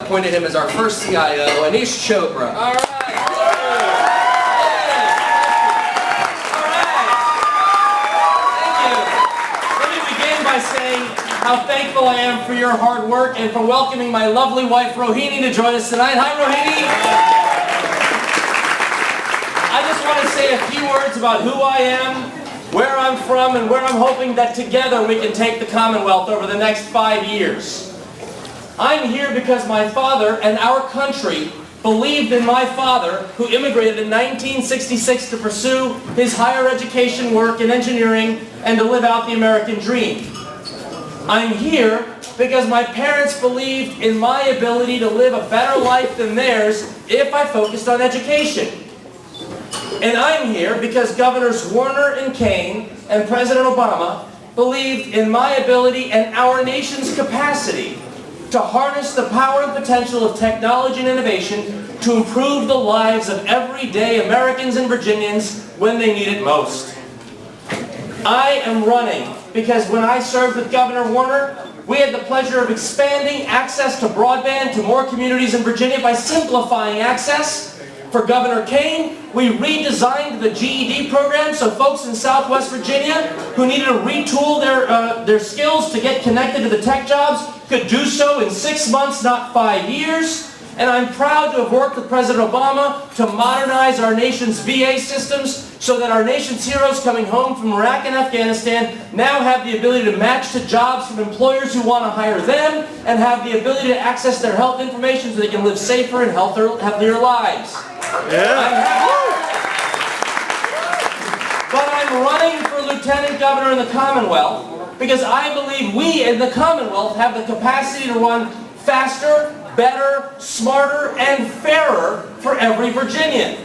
Appointed him as our first CIO, Aneesh Chopra. All right. How thankful I am for your hard work and for welcoming my lovely wife Rohini to join us tonight. Hi Rohini! I just want to say a few words about who I am, where I'm from, and where I'm hoping that together we can take the Commonwealth over the next 5 years. I'm here because my father and our country believed in my father, who immigrated in 1966 to pursue his higher education work in engineering and to live out the American dream. I'm here because my parents believed in my ability to live a better life than theirs if I focused on education. And I'm here because Governors Warner and Kaine and President Obama believed in my ability and our nation's capacity to harness the power and potential of technology and innovation to improve the lives of everyday Americans and Virginians when they need it most. I am running because when I served with Governor Warner, we had the pleasure of expanding access to broadband to more communities in Virginia by simplifying access. For Governor Kaine, we redesigned the GED program so folks in Southwest Virginia who needed to retool their skills to get connected to the tech jobs could do so in 6 months, not 5 years. And I'm proud to have worked with President Obama to modernize our nation's VA systems so that our nation's heroes coming home from Iraq and Afghanistan now have the ability to match to jobs from employers who want to hire them and have the ability to access their health information so they can live safer and healthier lives. But I'm running for Lieutenant Governor in the Commonwealth because I believe we in the Commonwealth have the capacity to run faster, better, smarter, and fairer for every Virginian.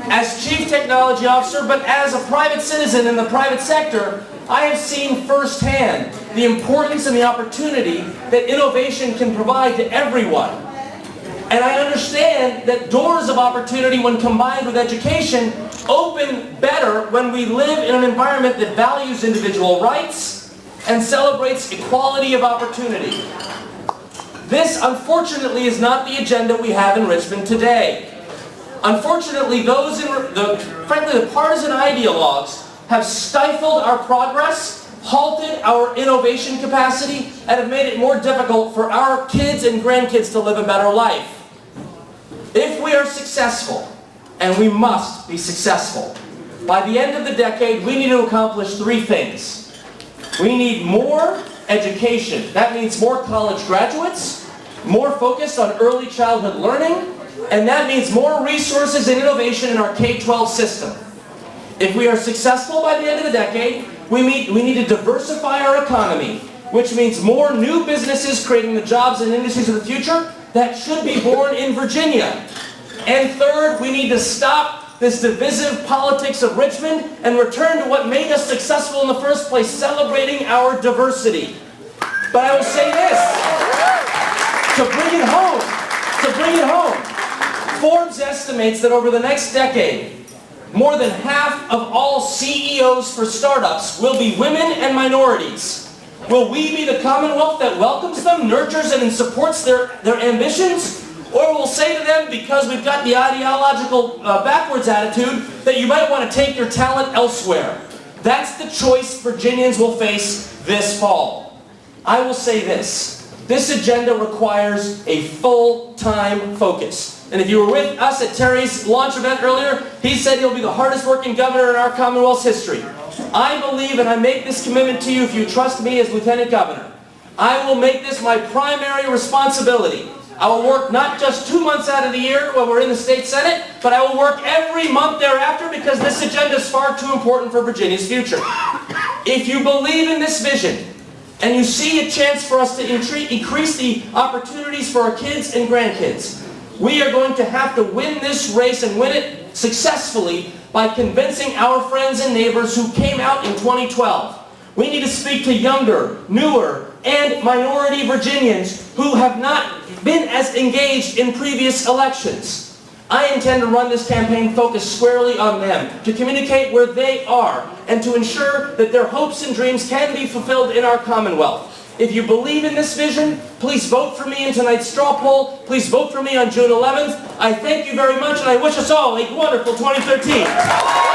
As Chief Technology Officer, but as a private citizen in the private sector, I have seen firsthand the importance and the opportunity that innovation can provide to everyone. And I understand that doors of opportunity, when combined with education, open better when we live in an environment that values individual rights and celebrates equality of opportunity. This, unfortunately, is not the agenda we have in Richmond today. Unfortunately, those frankly, the partisan ideologues have stifled our progress, halted our innovation capacity, and have made it more difficult for our kids and grandkids to live a better life. If we are successful, and we must be successful, by the end of the decade, we need to accomplish 3 things. We need more education. That means more college graduates, more focus on early childhood learning, and that means more resources and innovation in our K-12 system. If we are successful by the end of the decade, we need to diversify our economy, which means more new businesses creating the jobs and industries of the future that should be born in Virginia. And third, we need to stop this divisive politics of Richmond and return to what made us successful in the first place, celebrating our diversity. But I will say this, to bring it home, Forbes estimates that over the next decade, more than half of all CEOs for startups will be women and minorities. Will we be the Commonwealth that welcomes them, nurtures and supports their ambitions? Or we'll say to them, because we've got the ideological backwards attitude, that you might want to take your talent elsewhere. That's the choice Virginians will face this fall. I will say this. This agenda requires a full-time focus. And if you were with us at Terry's launch event earlier, he said he'll be the hardest working governor in our Commonwealth's history. I believe, and I make this commitment to you if you trust me as Lieutenant Governor, I will make this my primary responsibility. I will work not just 2 months out of the year when we're in the state Senate, but I will work every month thereafter because this agenda is far too important for Virginia's future. If you believe in this vision, and you see a chance for us to increase the opportunities for our kids and grandkids, we are going to have to win this race and win it successfully by convincing our friends and neighbors who came out in 2012. We need to speak to younger, newer, and minority Virginians who have not been as engaged in previous elections. I intend to run this campaign focused squarely on them, to communicate where they are, and to ensure that their hopes and dreams can be fulfilled in our Commonwealth. If you believe in this vision, please vote for me in tonight's straw poll. Please vote for me on June 11th. I thank you very much, and I wish us all a wonderful 2013.